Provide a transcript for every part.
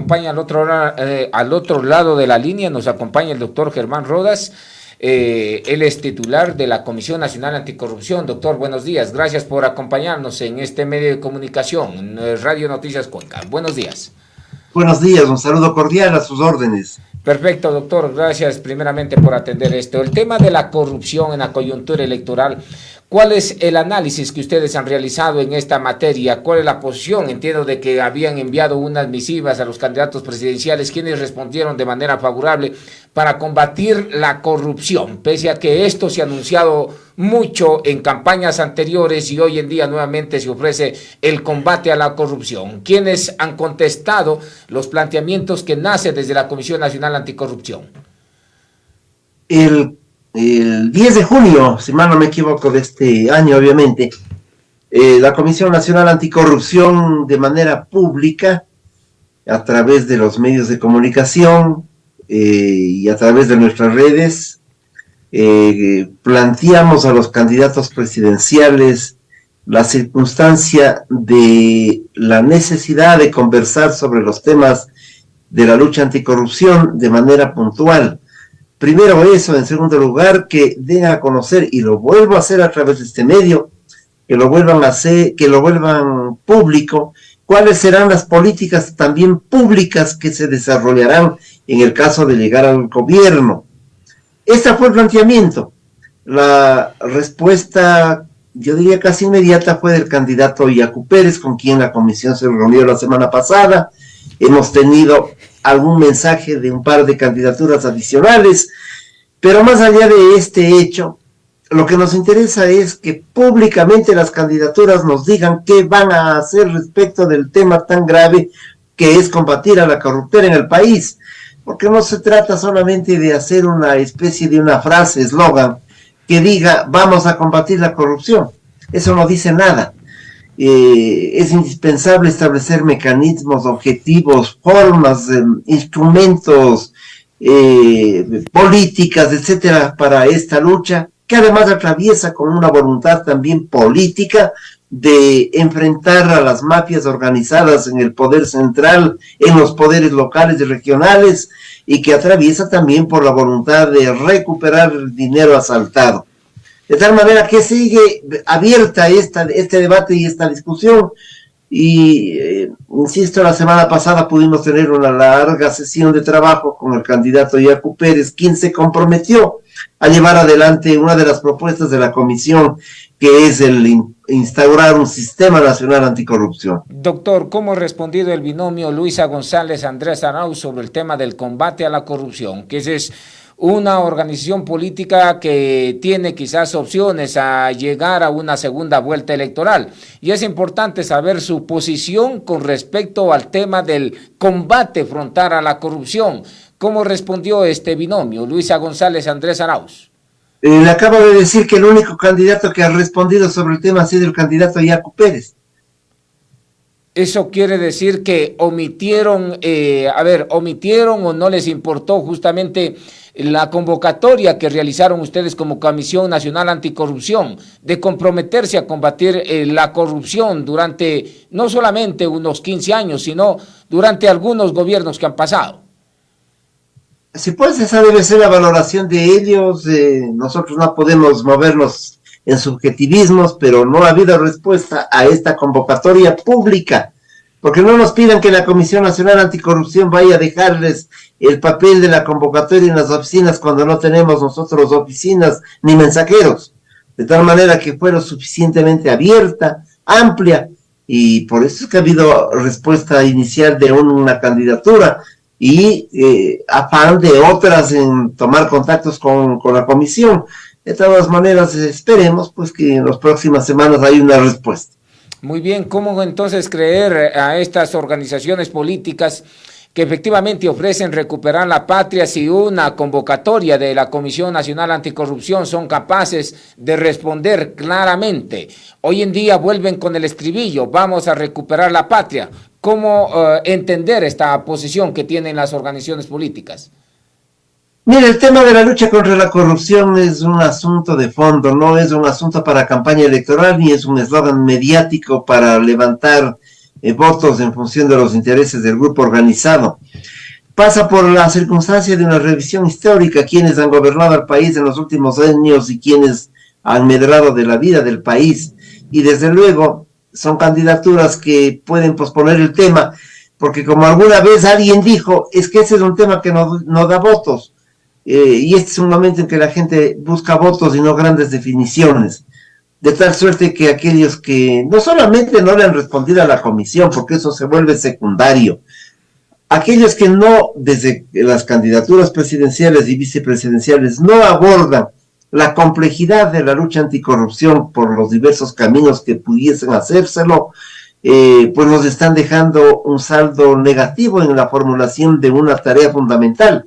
acompaña al otro lado de la línea, nos acompaña el doctor Germán Rodas. Él es titular de la Comisión Nacional Anticorrupción. Doctor, buenos días. Gracias por acompañarnos en este medio de comunicación, Radio Noticias Cuenca. Buenos días. Buenos días, un saludo cordial a sus órdenes. Perfecto, doctor. Gracias primeramente por atender esto. El tema de la corrupción en la coyuntura electoral, ¿cuál es el análisis que ustedes han realizado en esta materia? ¿Cuál es la posición? Entiendo de que habían enviado unas misivas a los candidatos presidenciales, quienes respondieron de manera favorable para combatir la corrupción, pese a que esto se ha anunciado mucho en campañas anteriores y hoy en día nuevamente se ofrece el combate a la corrupción. ¿Quiénes han contestado los planteamientos que nacen desde la Comisión Nacional Anticorrupción? El 10 de junio, si mal no me equivoco, de este año, obviamente, la Comisión Nacional Anticorrupción, de manera pública, a través de los medios de comunicación y a través de nuestras redes, planteamos a los candidatos presidenciales la circunstancia de la necesidad de conversar sobre los temas de la lucha anticorrupción de manera puntual. Primero eso, en segundo lugar, que den a conocer, y lo vuelvo a hacer a través de este medio, que lo vuelvan a hacer, que lo vuelvan público, cuáles serán las políticas también públicas que se desarrollarán en el caso de llegar al gobierno. Este fue el planteamiento. La respuesta, yo diría casi inmediata, fue del candidato Yacu Pérez, con quien la comisión se reunió la semana pasada. Hemos tenido algún mensaje de un par de candidaturas adicionales, pero más allá de este hecho, lo que nos interesa es que públicamente las candidaturas nos digan qué van a hacer respecto del tema tan grave que es combatir a la corrupción en el país, porque no se trata solamente de hacer una especie de una frase, eslogan, que diga vamos a combatir la corrupción. Eso no dice nada. Es indispensable establecer mecanismos, objetivos, formas, instrumentos, políticas, etcétera, para esta lucha, que además atraviesa con una voluntad también política de enfrentar a las mafias organizadas en el poder central, en los poderes locales y regionales, y que atraviesa también por la voluntad de recuperar el dinero asaltado. De tal manera que sigue abierta este debate y esta discusión, y insisto, la semana pasada pudimos tener una larga sesión de trabajo con el candidato Yacu Pérez, quien se comprometió a llevar adelante una de las propuestas de la comisión, que es el instaurar un sistema nacional anticorrupción. Doctor, ¿cómo ha respondido el binomio Luisa González-Andrés Arauz sobre el tema del combate a la corrupción? Que es una organización política que tiene quizás opciones a llegar a una segunda vuelta electoral. Y es importante saber su posición con respecto al tema del combate frontal a la corrupción. ¿Cómo respondió este binomio, Luisa González-Andrés Arauz? Le acabo de decir que el único candidato que ha respondido sobre el tema ha sido el candidato Yacu Pérez. Eso quiere decir que omitieron o no les importó justamente la convocatoria que realizaron ustedes como Comisión Nacional Anticorrupción, de comprometerse a combatir la corrupción durante no solamente unos 15 años, sino durante algunos gobiernos que han pasado. Sí, pues esa debe ser la valoración de ellos. Nosotros no podemos movernos en subjetivismos, pero no ha habido respuesta a esta convocatoria pública, porque no nos pidan que la Comisión Nacional Anticorrupción vaya a dejarles el papel de la convocatoria en las oficinas cuando no tenemos nosotros oficinas ni mensajeros, de tal manera que fuera suficientemente abierta, amplia, y por eso es que ha habido respuesta inicial de una candidatura y afán de otras en tomar contactos con la comisión. De todas maneras, esperemos pues que en las próximas semanas haya una respuesta. Muy bien, ¿cómo entonces creer a estas organizaciones políticas que efectivamente ofrecen recuperar la patria si una convocatoria de la Comisión Nacional Anticorrupción son capaces de responder claramente? Hoy en día vuelven con el estribillo, vamos a recuperar la patria. ¿Cómo entender esta posición que tienen las organizaciones políticas? Mire, el tema de la lucha contra la corrupción es un asunto de fondo, no es un asunto para campaña electoral, ni es un eslogan mediático para levantar votos en función de los intereses del grupo organizado. Pasa por la circunstancia de una revisión histórica, quienes han gobernado al país en los últimos años y quienes han medrado de la vida del país. Y desde luego son candidaturas que pueden posponer el tema, porque como alguna vez alguien dijo, es que ese es un tema que no da votos, y este es un momento en que la gente busca votos y no grandes definiciones, de tal suerte que aquellos que no solamente no le han respondido a la comisión, porque eso se vuelve secundario, aquellos que no, desde las candidaturas presidenciales y vicepresidenciales, no abordan la complejidad de la lucha anticorrupción por los diversos caminos que pudiesen hacérselo, pues nos están dejando un saldo negativo en la formulación de una tarea fundamental.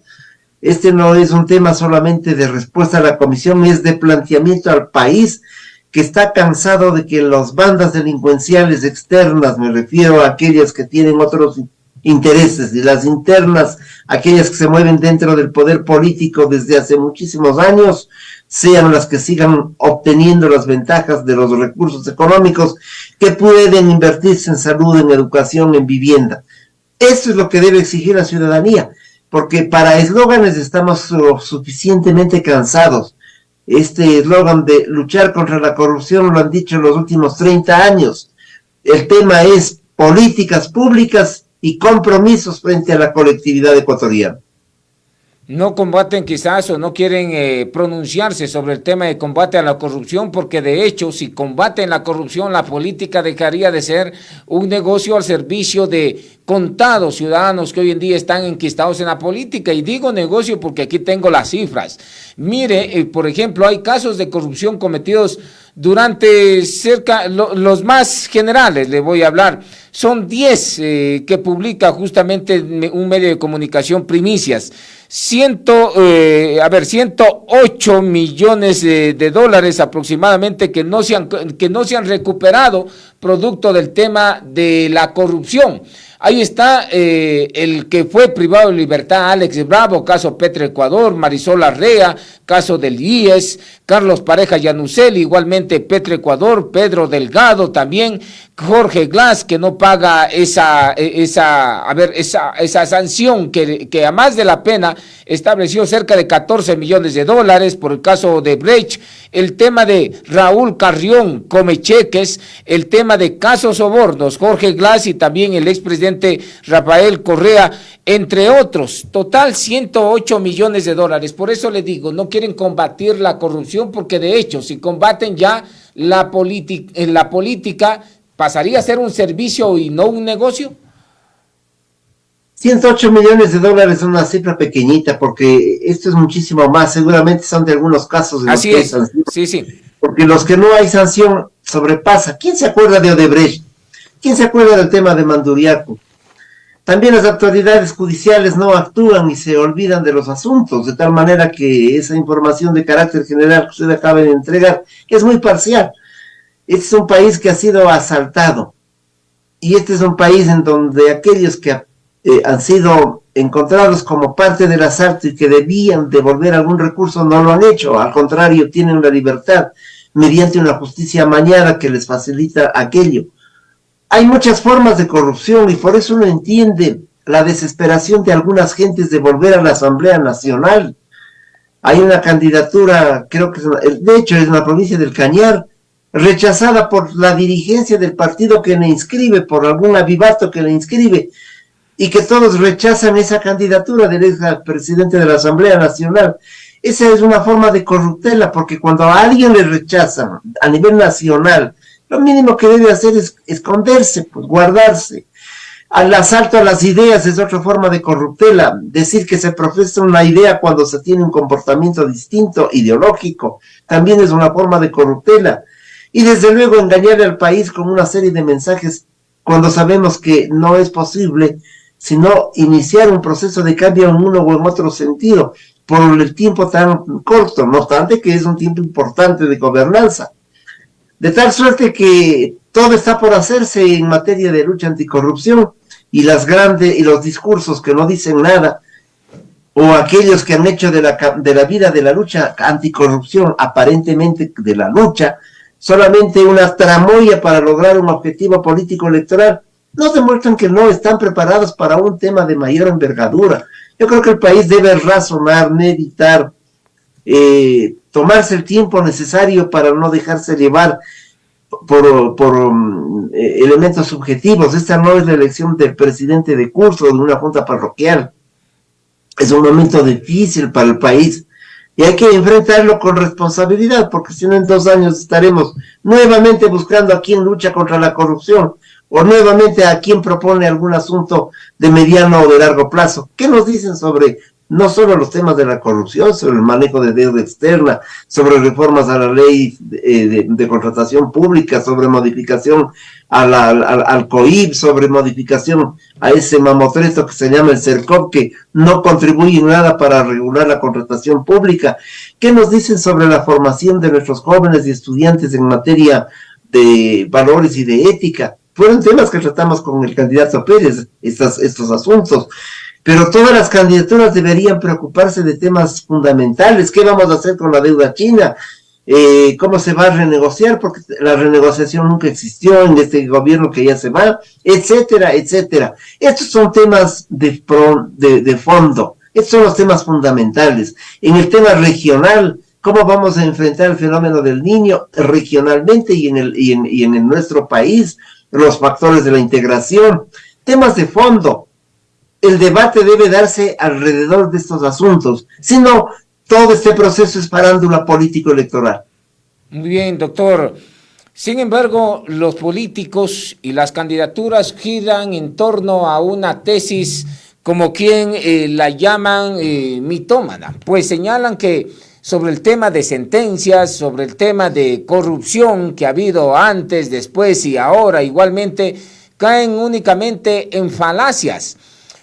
Este no es un tema solamente de respuesta a la comisión, es de planteamiento al país que está cansado de que las bandas delincuenciales externas, me refiero a aquellas que tienen otros intereses, y las internas, aquellas que se mueven dentro del poder político desde hace muchísimos años, sean las que sigan obteniendo las ventajas de los recursos económicos que pueden invertirse en salud, en educación, en vivienda. Esto es lo que debe exigir la ciudadanía, porque para eslóganes estamos suficientemente cansados. Este eslogan de luchar contra la corrupción lo han dicho en los últimos 30 años. El tema es políticas públicas y compromisos frente a la colectividad ecuatoriana. No combaten quizás o no quieren pronunciarse sobre el tema de combate a la corrupción, porque de hecho si combaten la corrupción, la política dejaría de ser un negocio al servicio de contados ciudadanos que hoy en día están enquistados en la política. Y digo negocio porque aquí tengo las cifras. Mire, por ejemplo, hay casos de corrupción cometidos durante los más generales, le voy a hablar, son 10 que publica justamente un medio de comunicación, Primicias. 108 millones de dólares aproximadamente que no se han recuperado producto del tema de la corrupción. Ahí está el que fue privado de libertad, Alex Bravo, caso Petroecuador, Marisol Arrea, caso del IES, Carlos Pareja Yanuseli, igualmente Petroecuador, Pedro Delgado también, Jorge Glass, que no paga esa sanción que a más de la pena estableció cerca de 14 millones de dólares por el caso de Brecht, el tema de Raúl Carrión, come cheques, el tema de casos sobornos, Jorge Glass y también el expresidente Rafael Correa, entre otros. Total 108 millones de dólares. Por eso le digo, no quieren combatir la corrupción, porque de hecho, si combaten ya la política, ¿pasaría a ser un servicio y no un negocio? 108 millones de dólares es una cifra pequeñita, porque esto es muchísimo más, seguramente son de algunos casos de los que hay sanción. Sí. Porque los que no hay sanción sobrepasa. ¿Quién se acuerda de Odebrecht? ¿Quién se acuerda del tema de Manduriaco? También las autoridades judiciales no actúan y se olvidan de los asuntos, de tal manera que esa información de carácter general que usted acaba de entregar es muy parcial. Este es un país que ha sido asaltado, y este es un país en donde aquellos que han sido encontrados como parte del asalto y que debían devolver algún recurso no lo han hecho, al contrario, tienen la libertad mediante una justicia amañada que les facilita aquello. Hay muchas formas de corrupción y por eso uno entiende la desesperación de algunas gentes de volver a la Asamblea Nacional. Hay una candidatura, creo que de hecho es en la provincia del Cañar, rechazada por la dirigencia del partido que le inscribe, por algún avivato que le inscribe, y que todos rechazan esa candidatura del ex presidente de la Asamblea Nacional. Esa es una forma de corruptela, porque cuando a alguien le rechazan a nivel nacional, lo mínimo que debe hacer es esconderse, pues guardarse. Al asalto a las ideas es otra forma de corruptela. Decir que se profesa una idea cuando se tiene un comportamiento distinto, ideológico, también es una forma de corruptela. Y desde luego engañar al país con una serie de mensajes cuando sabemos que no es posible sino iniciar un proceso de cambio en uno o en otro sentido, por el tiempo tan corto, no obstante que es un tiempo importante de gobernanza. De tal suerte que todo está por hacerse en materia de lucha anticorrupción, y los discursos que no dicen nada, o aquellos que han hecho de la vida de la lucha anticorrupción, aparentemente de la lucha, solamente una tramoya para lograr un objetivo político electoral, nos demuestran que no están preparados para un tema de mayor envergadura. Yo creo que el país debe razonar, meditar, tomarse el tiempo necesario para no dejarse llevar por elementos subjetivos. Esta no es la elección del presidente de curso de una junta parroquial. Es un momento difícil para el país y hay que enfrentarlo con responsabilidad, porque si no en 2 años estaremos nuevamente buscando a quien lucha contra la corrupción o nuevamente a quien propone algún asunto de mediano o de largo plazo. ¿Qué nos dicen sobre no solo los temas de la corrupción, sobre el manejo de deuda externa, sobre reformas a la ley de contratación pública, sobre modificación al COIP, sobre modificación a ese mamotreto que se llama el CERCOP, que no contribuye en nada para regular la contratación pública? ¿Qué nos dicen sobre la formación de nuestros jóvenes y estudiantes en materia de valores y de ética? Fueron temas que tratamos con el candidato Pérez, estos asuntos. Pero todas las candidaturas deberían preocuparse de temas fundamentales. ¿Qué vamos a hacer con la deuda china? ¿Cómo se va a renegociar? Porque la renegociación nunca existió en este gobierno que ya se va, etcétera, etcétera. Estos son temas de fondo. Estos son los temas fundamentales. En el tema regional, ¿cómo vamos a enfrentar el fenómeno del Niño regionalmente y en nuestro país? Los factores de la integración. Temas de fondo. El debate debe darse alrededor de estos asuntos, si no, todo este proceso es farándula político-electoral. Muy bien, doctor. Sin embargo, los políticos y las candidaturas giran en torno a una tesis como quien la llaman mitómana, pues señalan que sobre el tema de sentencias, sobre el tema de corrupción que ha habido antes, después y ahora igualmente, caen únicamente en falacias.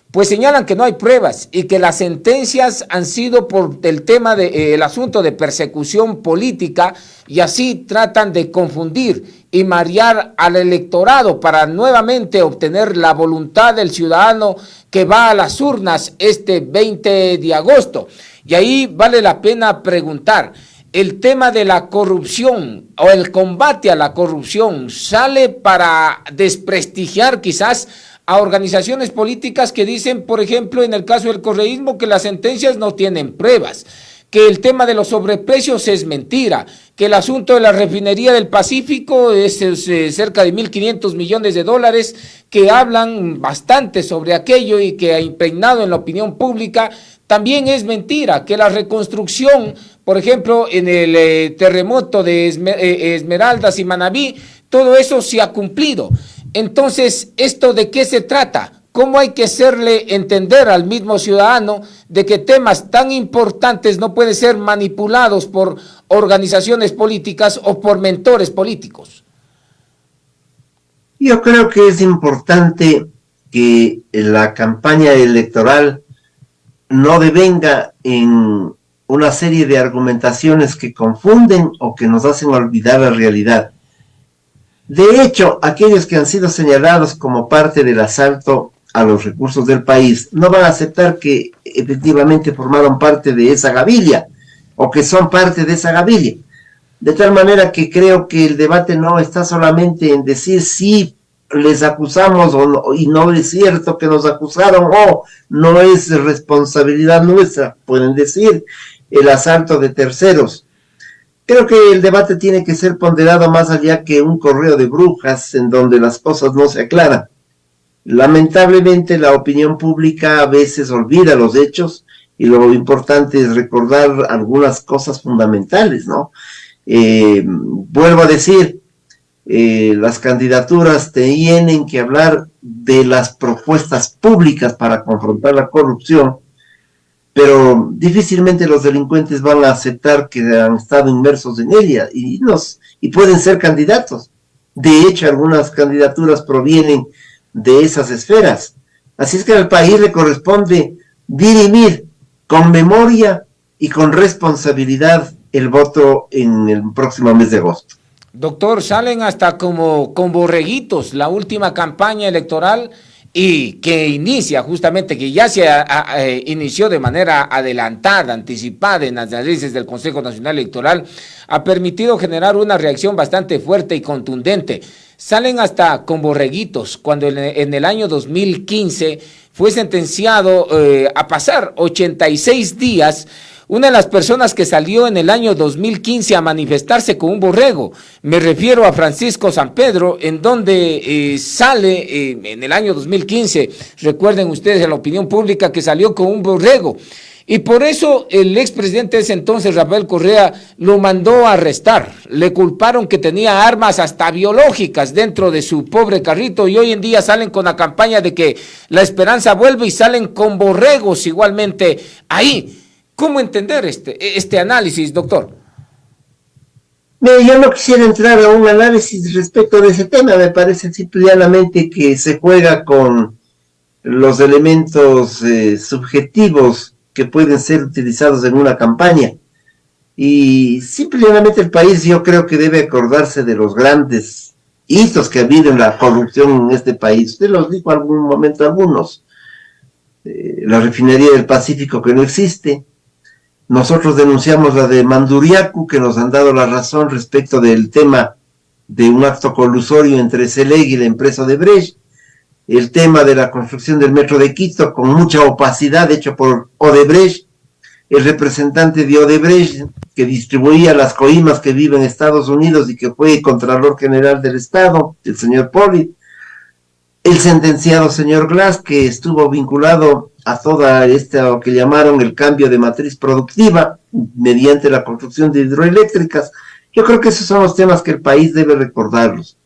Pues señalan que no hay pruebas y que las sentencias han sido por el tema del asunto de persecución política, y así tratan de confundir y marear al electorado para nuevamente obtener la voluntad del ciudadano que va a las urnas este 20 de agosto. Y ahí vale la pena preguntar, ¿el tema de la corrupción o el combate a la corrupción sale para desprestigiar quizás a organizaciones políticas que dicen, por ejemplo, en el caso del correísmo, que las sentencias no tienen pruebas, que el tema de los sobreprecios es mentira, que el asunto de la refinería del Pacífico es cerca de 1.500 millones de dólares, que hablan bastante sobre aquello y que ha impregnado en la opinión pública, también es mentira, que la reconstrucción, por ejemplo, en el terremoto de Esmeraldas y Manabí, todo eso se ha cumplido? Entonces, ¿esto de qué se trata? ¿Cómo hay que hacerle entender al mismo ciudadano de que temas tan importantes no pueden ser manipulados por organizaciones políticas o por mentores políticos? Yo creo que es importante que la campaña electoral no devenga en una serie de argumentaciones que confunden o que nos hacen olvidar la realidad. De hecho, aquellos que han sido señalados como parte del asalto a los recursos del país no van a aceptar que efectivamente formaron parte de esa gavilla o que son parte de esa gavilla. De tal manera que creo que el debate no está solamente en decir si les acusamos o no, y no es cierto que nos acusaron o no es responsabilidad nuestra, pueden decir, el asalto de terceros. Creo que el debate tiene que ser ponderado más allá que un correo de brujas en donde las cosas no se aclaran. Lamentablemente la opinión pública a veces olvida los hechos y lo importante es recordar algunas cosas fundamentales, ¿no? Vuelvo a decir, las candidaturas tienen que hablar de las propuestas públicas para confrontar la corrupción, pero difícilmente los delincuentes van a aceptar que han estado inmersos en ella y pueden ser candidatos. De hecho, algunas candidaturas provienen de esas esferas. Así es que al país le corresponde dirimir con memoria y con responsabilidad el voto en el próximo mes de agosto. Doctor, salen hasta como con borreguitos la última campaña electoral y que inicia justamente, que ya se inició de manera adelantada, anticipada en las análisis del Consejo Nacional Electoral, ha permitido generar una reacción bastante fuerte y contundente. Salen hasta con borreguitos, cuando en el año 2015 fue sentenciado a pasar 86 días. Una de las personas que salió en el año 2015 a manifestarse con un borrego, me refiero a Francisco San Pedro, en donde sale en el año 2015, recuerden ustedes en la opinión pública que salió con un borrego, y por eso el expresidente de ese entonces, Rafael Correa, lo mandó a arrestar. Le culparon que tenía armas hasta biológicas dentro de su pobre carrito, y hoy en día salen con la campaña de que la esperanza vuelve y salen con borregos igualmente ahí. ¿Cómo entender este análisis, doctor? Yo no quisiera entrar a un análisis respecto de ese tema. Me parece simplemente que se juega con los elementos subjetivos que pueden ser utilizados en una campaña. Y simplemente el país, yo creo que debe acordarse de los grandes hitos que ha habido en la corrupción en este país. Usted los dijo en algún momento algunos. La refinería del Pacífico, que no existe. Nosotros denunciamos la de Manduriacu, que nos han dado la razón respecto del tema de un acto colusorio entre CELEG y la empresa Odebrecht. El tema de la construcción del metro de Quito, con mucha opacidad hecho por Odebrecht. El representante de Odebrecht, que distribuía las coimas que vive en Estados Unidos y que fue Contralor General del Estado, el señor Poli. El sentenciado señor Glass, que estuvo vinculado a toda esta que llamaron el cambio de matriz productiva mediante la construcción de hidroeléctricas. Yo creo que esos son los temas que el país debe recordarlos.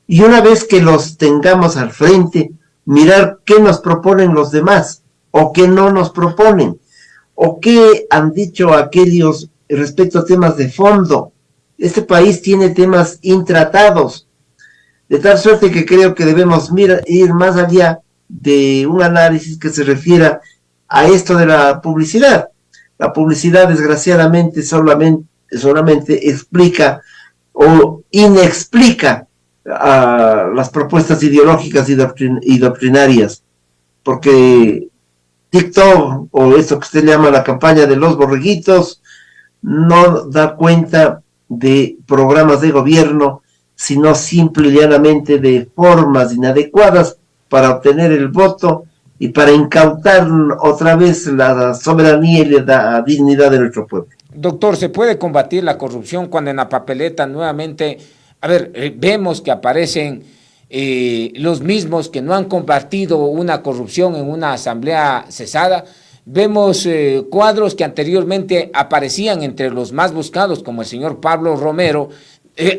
Y una vez que los tengamos al frente, mirar qué nos proponen los demás, o qué no nos proponen, o qué han dicho aquellos respecto a temas de fondo. Este país tiene temas intratados, de tal suerte que creo que debemos ir más allá de un análisis que se refiera a esto de la publicidad. La publicidad, desgraciadamente, solamente explica o inexplica las propuestas ideológicas y doctrinarias, porque TikTok, o esto que usted llama la campaña de los borreguitos, no da cuenta de programas de gobierno, sino simple y llanamente de formas inadecuadas para obtener el voto y para incautar otra vez la soberanía y la dignidad de nuestro pueblo. Doctor, ¿se puede combatir la corrupción cuando en la papeleta nuevamente, vemos que aparecen los mismos que no han compartido una corrupción en una asamblea cesada? Vemos cuadros que anteriormente aparecían entre los más buscados, como el señor Pablo Romero,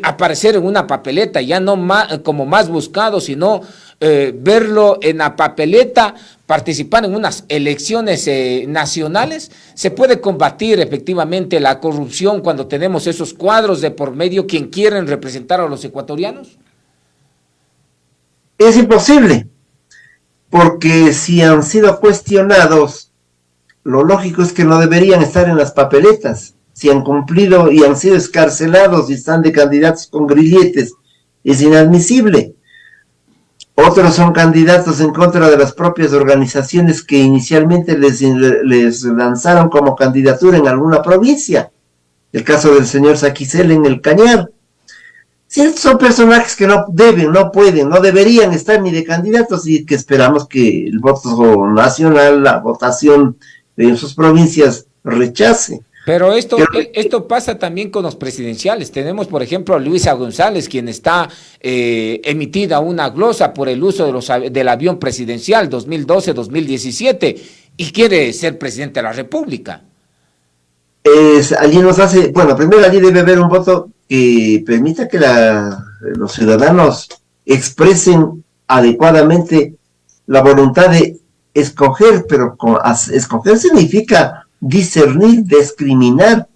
aparecer en una papeleta, ya no como más buscado, sino verlo en la papeleta, participar en unas elecciones nacionales. ¿Se puede combatir efectivamente la corrupción cuando tenemos esos cuadros de por medio quien quieren representar a los ecuatorianos? Es imposible, porque si han sido cuestionados, lo lógico es que no deberían estar en las papeletas. Si han cumplido y han sido escarcelados y están de candidatos con grilletes, es inadmisible. Otros son candidatos en contra de las propias organizaciones que inicialmente les lanzaron como candidatura en alguna provincia. El caso del señor Saquicel en el Cañar. Sí, son personajes que no deberían estar ni de candidatos, y que esperamos que el voto nacional, la votación en sus provincias, rechace. Pero esto pasa también con los presidenciales. Tenemos, por ejemplo, a Luisa González, quien está emitida una glosa por el uso del avión presidencial 2012-2017 y quiere ser presidente de la República. Primero allí debe haber un voto que permita que los ciudadanos expresen adecuadamente la voluntad de escoger, pero escoger significa discernir, discriminar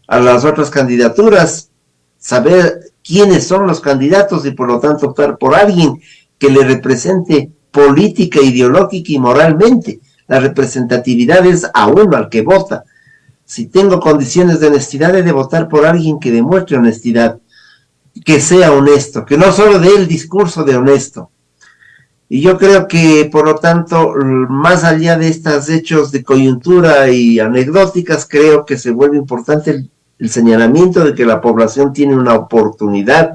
a las otras candidaturas, saber quiénes son los candidatos y por lo tanto optar por alguien que le represente política, ideológica y moralmente. La representatividad es a uno, al que vota. Si tengo condiciones de honestidad, he de votar por alguien que demuestre honestidad, que sea honesto, que no solo dé el discurso de honesto. Y yo creo que, por lo tanto, más allá de estos hechos de coyuntura y anecdóticas, creo que se vuelve importante el señalamiento de que la población tiene una oportunidad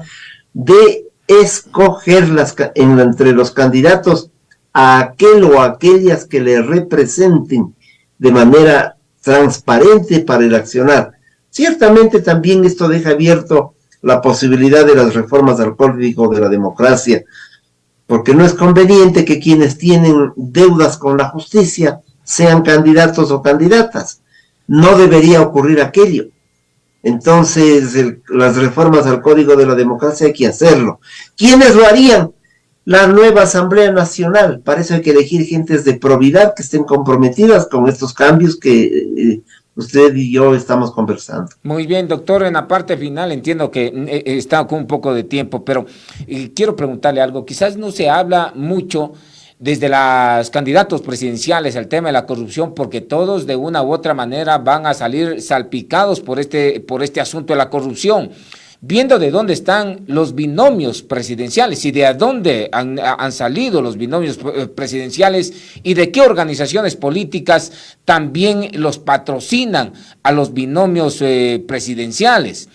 de escoger entre los candidatos a aquel o aquellas que le representen de manera transparente para el accionar. Ciertamente también esto deja abierto la posibilidad de las reformas al Código de la Democracia, porque no es conveniente que quienes tienen deudas con la justicia sean candidatos o candidatas. No debería ocurrir aquello. Entonces, las reformas al Código de la Democracia hay que hacerlo. ¿Quiénes lo harían? La nueva Asamblea Nacional. Para eso hay que elegir gentes de probidad que estén comprometidas con estos cambios que usted y yo estamos conversando. Muy bien, doctor, en la parte final entiendo que está con un poco de tiempo, pero quiero preguntarle algo. Quizás no se habla mucho desde los candidatos presidenciales al tema de la corrupción, porque todos de una u otra manera van a salir salpicados por este asunto de la corrupción. Viendo de dónde están los binomios presidenciales y de dónde han salido los binomios presidenciales y de qué organizaciones políticas también los patrocinan a los binomios presidenciales.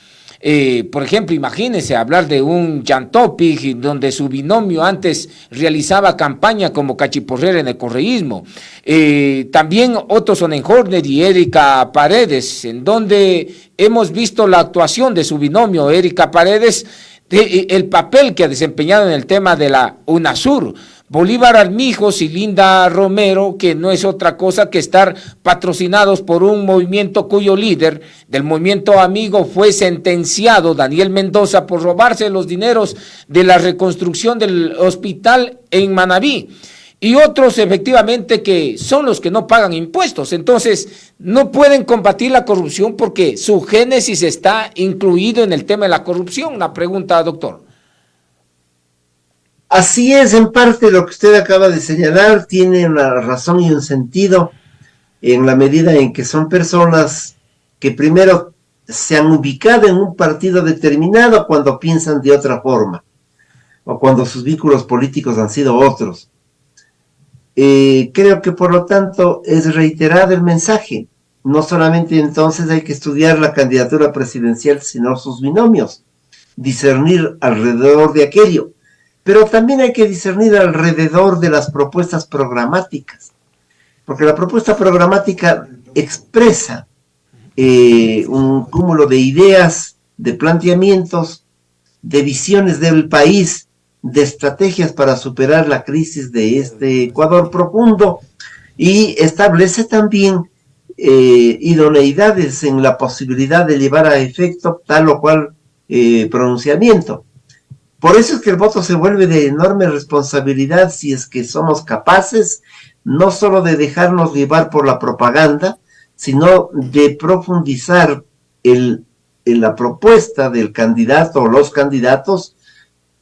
Por ejemplo, imagínense hablar de un Jan Topic, donde su binomio antes realizaba campaña como cachiporrera en el correísmo. También Otto Sonnenhorner y Erika Paredes, en donde hemos visto la actuación de su binomio, Erika Paredes, el papel que ha desempeñado en el tema de la UNASUR. Bolívar Armijos y Linda Romero, que no es otra cosa que estar patrocinados por un movimiento cuyo líder del movimiento amigo fue sentenciado, Daniel Mendoza, por robarse los dineros de la reconstrucción del hospital en Manabí. Y otros efectivamente que son los que no pagan impuestos. Entonces no pueden combatir la corrupción porque su génesis está incluido en el tema de la corrupción. Una pregunta, doctor. Así es, en parte lo que usted acaba de señalar tiene una razón y un sentido en la medida en que son personas que primero se han ubicado en un partido determinado cuando piensan de otra forma o cuando sus vínculos políticos han sido otros. Creo que por lo tanto es reiterado el mensaje. No solamente entonces hay que estudiar la candidatura presidencial, sino sus binomios, discernir alrededor de aquello. Pero también hay que discernir alrededor de las propuestas programáticas, porque la propuesta programática expresa un cúmulo de ideas, de planteamientos, de visiones del país, de estrategias para superar la crisis de este Ecuador profundo, y establece también idoneidades en la posibilidad de llevar a efecto tal o cual pronunciamiento. Por eso es que el voto se vuelve de enorme responsabilidad si es que somos capaces no solo de dejarnos llevar por la propaganda, sino de profundizar en la propuesta del candidato o los candidatos,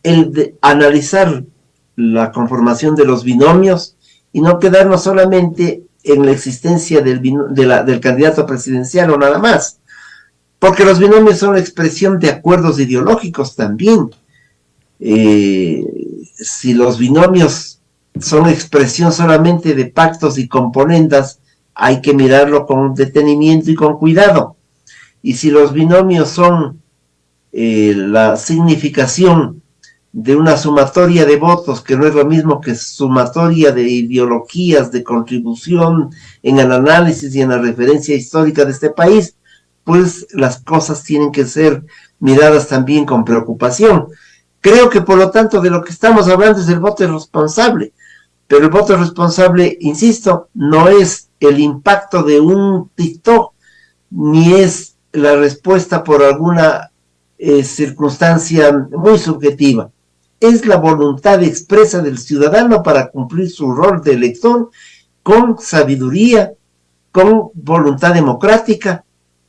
el de analizar la conformación de los binomios y no quedarnos solamente en la existencia del candidato presidencial o nada más, porque los binomios son la expresión de acuerdos ideológicos también. Si los binomios son expresión solamente de pactos y componendas, hay que mirarlo con detenimiento y con cuidado. Y si los binomios son la significación de una sumatoria de votos, que no es lo mismo que sumatoria de ideologías, de contribución en el análisis y en la referencia histórica de este país, pues las cosas tienen que ser miradas también con preocupación. Creo que por lo tanto de lo que estamos hablando es el voto responsable, pero el voto responsable, insisto, no es el impacto de un TikTok, ni es la respuesta por alguna circunstancia muy subjetiva. Es la voluntad expresa del ciudadano para cumplir su rol de elector con sabiduría, con voluntad democrática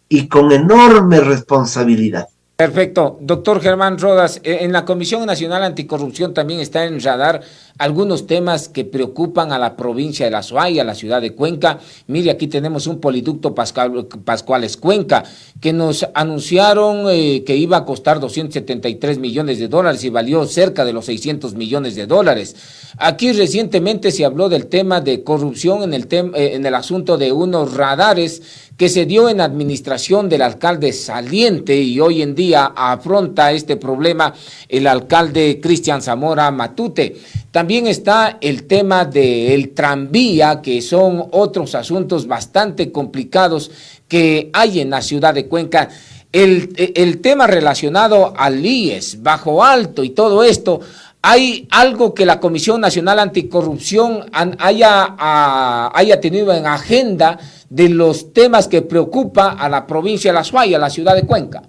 y con enorme responsabilidad. Perfecto. Doctor Germán Rodas, en la Comisión Nacional Anticorrupción también está en radar algunos temas que preocupan a la provincia de La Suay, a la ciudad de Cuenca. Mire, aquí tenemos un poliducto Pascuales Cuenca, que nos anunciaron que iba a costar 273 millones de dólares y valió cerca de los 600 millones de dólares. Aquí recientemente se habló del tema de corrupción en el asunto de unos radares que se dio en administración del alcalde saliente, y hoy en día afronta este problema el alcalde Cristian Zamora Matute. También está el tema del tranvía, que son otros asuntos bastante complicados que hay en la ciudad de Cuenca. El tema relacionado al IES, Bajo Alto y todo esto, ¿hay algo que la Comisión Nacional Anticorrupción haya tenido en agenda de los temas que preocupa a la provincia de La Suay, a la ciudad de Cuenca?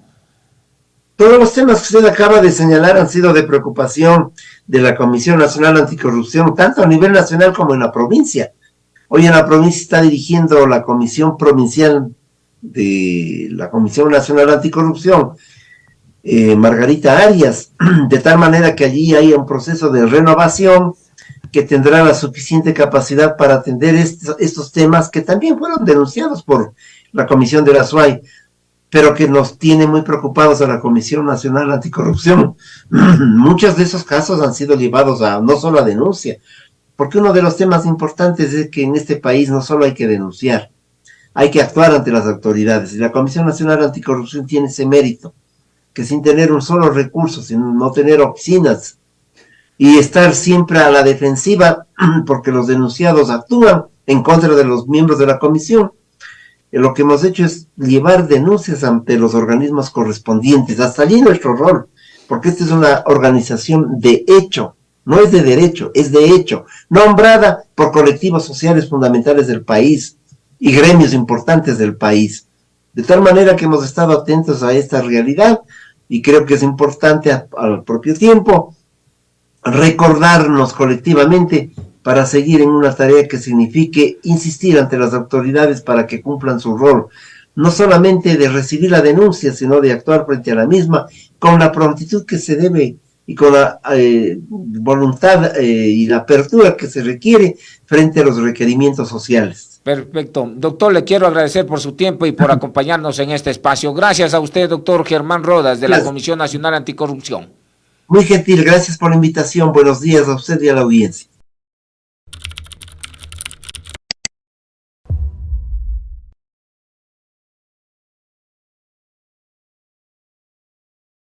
Todos los temas que usted acaba de señalar han sido de preocupación de la Comisión Nacional Anticorrupción, tanto a nivel nacional como en la provincia. Hoy en la provincia está dirigiendo la Comisión Provincial de la Comisión Nacional Anticorrupción, Margarita Arias, de tal manera que allí hay un proceso de renovación que tendrá la suficiente capacidad para atender estos temas que también fueron denunciados por la Comisión de La Suay, pero que nos tiene muy preocupados a la Comisión Nacional Anticorrupción. Muchos de esos casos han sido llevados a no solo a denuncia, porque uno de los temas importantes es que en este país no solo hay que denunciar, hay que actuar ante las autoridades, y la Comisión Nacional Anticorrupción tiene ese mérito, que sin tener un solo recurso, sin no tener oficinas, y estar siempre a la defensiva, porque los denunciados actúan en contra de los miembros de la comisión. Lo que hemos hecho es llevar denuncias ante los organismos correspondientes, hasta allí nuestro rol, porque esta es una organización de hecho, no es de derecho, es de hecho, nombrada por colectivos sociales fundamentales del país y gremios importantes del país, de tal manera que hemos estado atentos a esta realidad, y creo que es importante al propio tiempo recordarnos colectivamente para seguir en una tarea que signifique insistir ante las autoridades para que cumplan su rol, no solamente de recibir la denuncia, sino de actuar frente a la misma con la prontitud que se debe y con la voluntad y la apertura que se requiere frente a los requerimientos sociales. Perfecto. Doctor, le quiero agradecer por su tiempo y por acompañarnos en este espacio. Gracias a usted, doctor Germán Rodas, de la Comisión Nacional Anticorrupción. Muy gentil, gracias por la invitación. Buenos días a usted y a la audiencia.